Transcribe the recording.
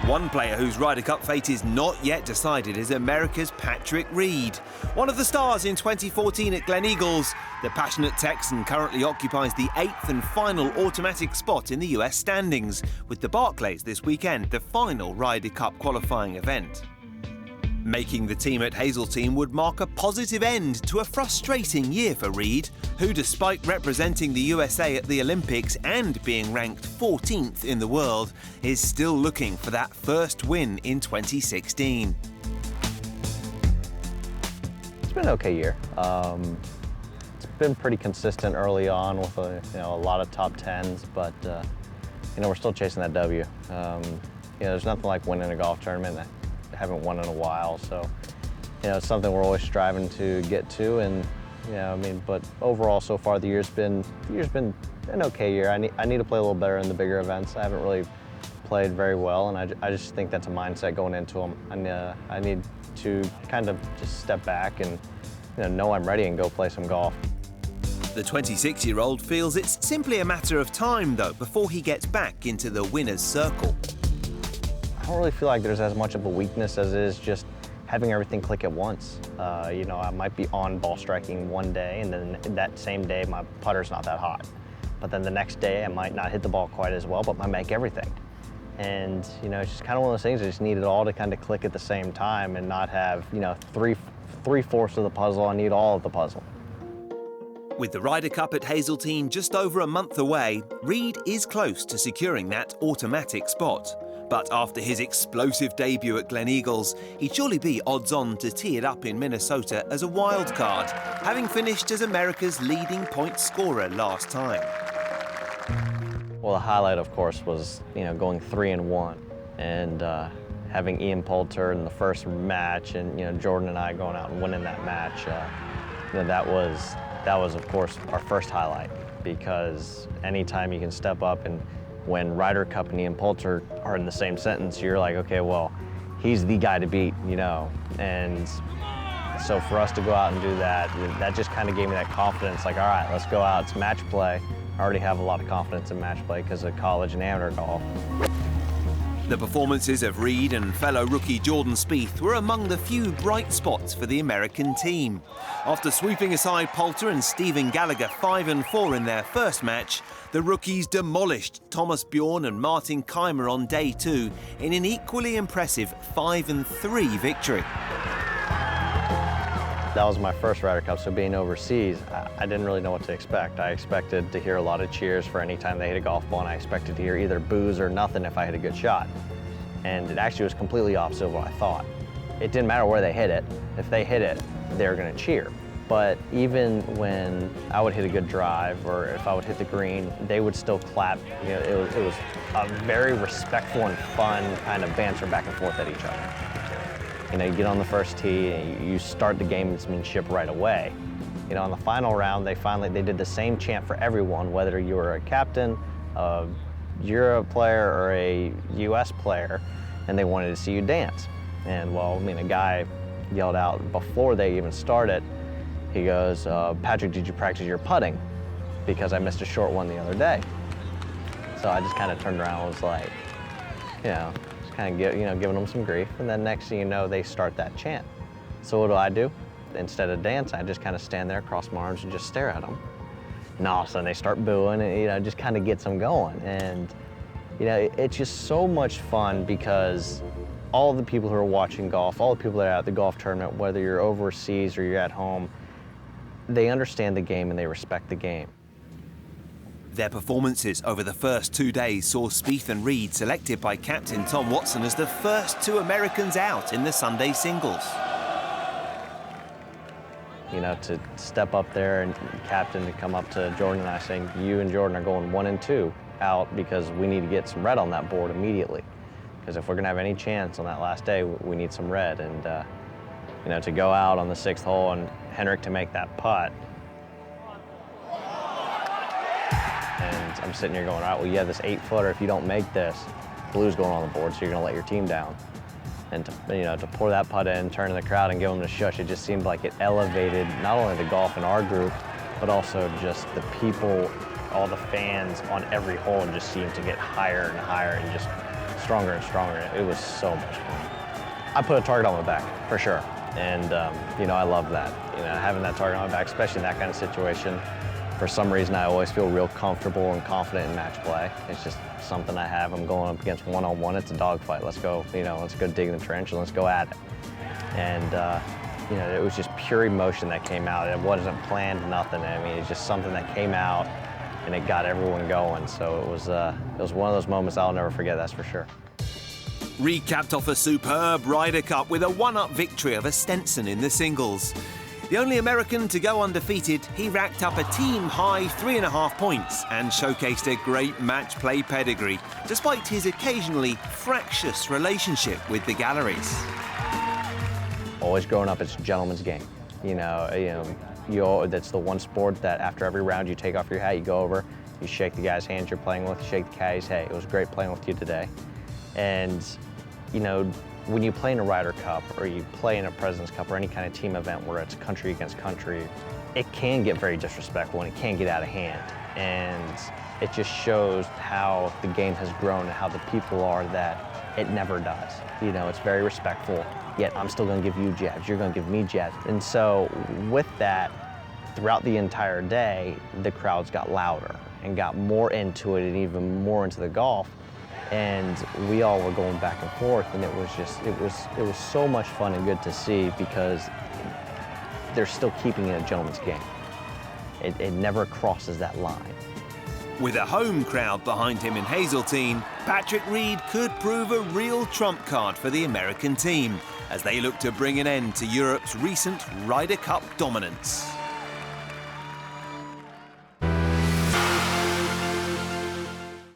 One player whose Ryder Cup fate is not yet decided is America's Patrick Reed. One of the stars in 2014 at Gleneagles, the passionate Texan currently occupies the 8th and final automatic spot in the US standings, with the Barclays this weekend, the final Ryder Cup qualifying event. Making the team at Hazeltine would mark a positive end to a frustrating year for Reed, who, despite representing the USA at the Olympics and being ranked 14th in the world, is still looking for that first win in 2016. It's been an okay year. It's been pretty consistent early on with a lot of top 10s, but we're still chasing that W. There's nothing like winning a golf tournament. Haven't won in a while, so it's something we're always striving to get to. And but overall, so far the year's been an okay year. I need to play a little better in the bigger events. I haven't really played very well, and I just think that's a mindset going into them. I need to kind of just step back and know I'm ready and go play some golf. The 26-year-old feels it's simply a matter of time, though, before he gets back into the winner's circle. I don't really feel like there's as much of a weakness as it is just having everything click at once. I might be on ball striking one day, and then that same day my putter's not that hot. But then the next day I might not hit the ball quite as well, but might make everything. And it's just kind of one of those things. I just need it all to kind of click at the same time and not have three-fourths of the puzzle. I need all of the puzzle. With the Ryder Cup at Hazeltine just over a month away, Reed is close to securing that automatic spot. But after his explosive debut at Gleneagles, he'd surely be odds-on to tee it up in Minnesota as a wild card, having finished as America's leading point scorer last time. Well, the highlight, of course, was going 3-1 and having Ian Poulter in the first match, and Jordan and I going out and winning that match. That was, of course, our first highlight, because anytime you can step up and when Ryder Cup and Ian Poulter are in the same sentence, you're like, okay, well, he's the guy to beat, And so for us to go out and do that just kind of gave me that confidence, like, all right, let's go out, it's match play. I already have a lot of confidence in match play because of college and amateur golf. The performances of Reed and fellow rookie Jordan Spieth were among the few bright spots for the American team. After sweeping aside Poulter and Stephen Gallagher 5-4 in their first match, the rookies demolished Thomas Bjorn and Martin Keimer on day 2 in an equally impressive 5-3 victory. That was my first Ryder Cup, so being overseas, I didn't really know what to expect. I expected to hear a lot of cheers for any time they hit a golf ball, and I expected to hear either boos or nothing if I hit a good shot. And it actually was completely opposite of what I thought. It didn't matter where they hit it. If they hit it, they were going to cheer. But even when I would hit a good drive, or if I would hit the green, they would still clap. It was a very respectful and fun kind of banter back and forth at each other. You get on the first tee, and you start the gamesmanship right away. On the final round, they did the same chant for everyone, whether you were a captain, a Euro player, or a US player, and they wanted to see you dance. And a guy yelled out before they even started, he goes, Patrick, did you practice your putting? Because I missed a short one the other day. So I just kind of turned around and was like, kind of giving them some grief, and then next thing you know, they start that chant. So what do? Instead of dance, I just kind of stand there, cross my arms, and just stare at them. And all of a sudden they start booing, and just kind of gets them going. And it's just so much fun because all the people who are watching golf, all the people that are at the golf tournament, whether you're overseas or you're at home, they understand the game and they respect the game. Their performances over the first 2 days saw Spieth and Reed selected by captain Tom Watson as the first 2 Americans out in the Sunday singles. To step up there and captain to come up to Jordan and I saying, you and Jordan are going 1 and 2 out because we need to get some red on that board immediately. Because if we're going to have any chance on that last day, we need some red. And, to go out on the 6th hole and Henrik to make that putt. And I'm sitting here going, all right, well, you have this 8-footer. If you don't make this, blue's going on the board, so you're going to let your team down. And to pour that putt in, turn to the crowd, and give them the shush, it just seemed like it elevated not only the golf in our group, but also just the people, all the fans on every hole, just seemed to get higher and higher and just stronger and stronger. It was so much fun. I put a target on my back, for sure. And, you know, I love that. You know, having that target on my back, especially in that kind of situation. For some reason, I always feel real comfortable and confident in match play. It's just something I have. I'm going up against one-on-one. It's a dogfight. Let's go, you know, let's go dig in the trench and let's go at it. And, you know, it was just pure emotion that came out. It wasn't planned, nothing. I mean, it's just something that came out and it got everyone going. So it was one of those moments I'll never forget, that's for sure. Reid capped off a superb Ryder Cup with a one-up victory over Stenson in the singles. The only American to go undefeated, he racked up a team-high 3.5 points and showcased a great match play pedigree, despite his occasionally fractious relationship with the galleries. Always growing up, it's a gentleman's game. That's the one sport that after every round you take off your hat, you go over, you shake the guy's hands you're playing with, you shake the caddy's, hey, it was great playing with you today. And, you know, when you play in a Ryder Cup or you play in a President's Cup or any kind of team event where it's country against country, it can get very disrespectful and it can get out of hand. And it just shows how the game has grown and how the people are that it never does. You know, it's very respectful, yet I'm still gonna give you jabs, you're gonna give me jabs. And so with that, throughout the entire day, the crowds got louder and got more into it and even more into the golf. And we all were going back and forth, and it was so much fun and good to see because they're still keeping it a gentleman's game. It never crosses that line. With a home crowd behind him in Hazeltine, Patrick Reid could prove a real trump card for the American team as they look to bring an end to Europe's recent Ryder Cup dominance.